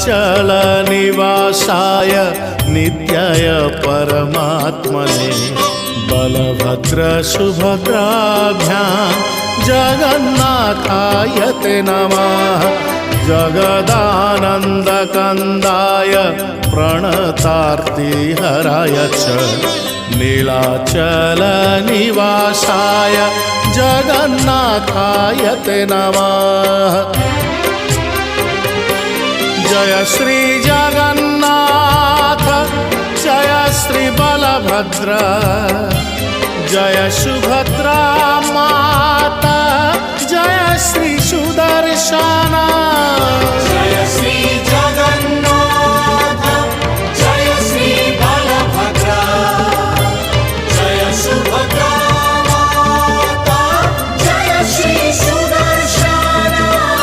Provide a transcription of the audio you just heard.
नीलाचलनिवासाय नित्याय परमात्मने बलभद्रसुभद्राभ्यां जगन्नाथाय ते नमः। जगदानन्दकन्दाय प्रणतार्तिहराय च नीलाचलनिवासाय जगन्नाथाय ते नमः। जय श्री जगन्नाथ जय श्री बलभद्र जय सुभद्रा माता जय श्री सुदर्शन।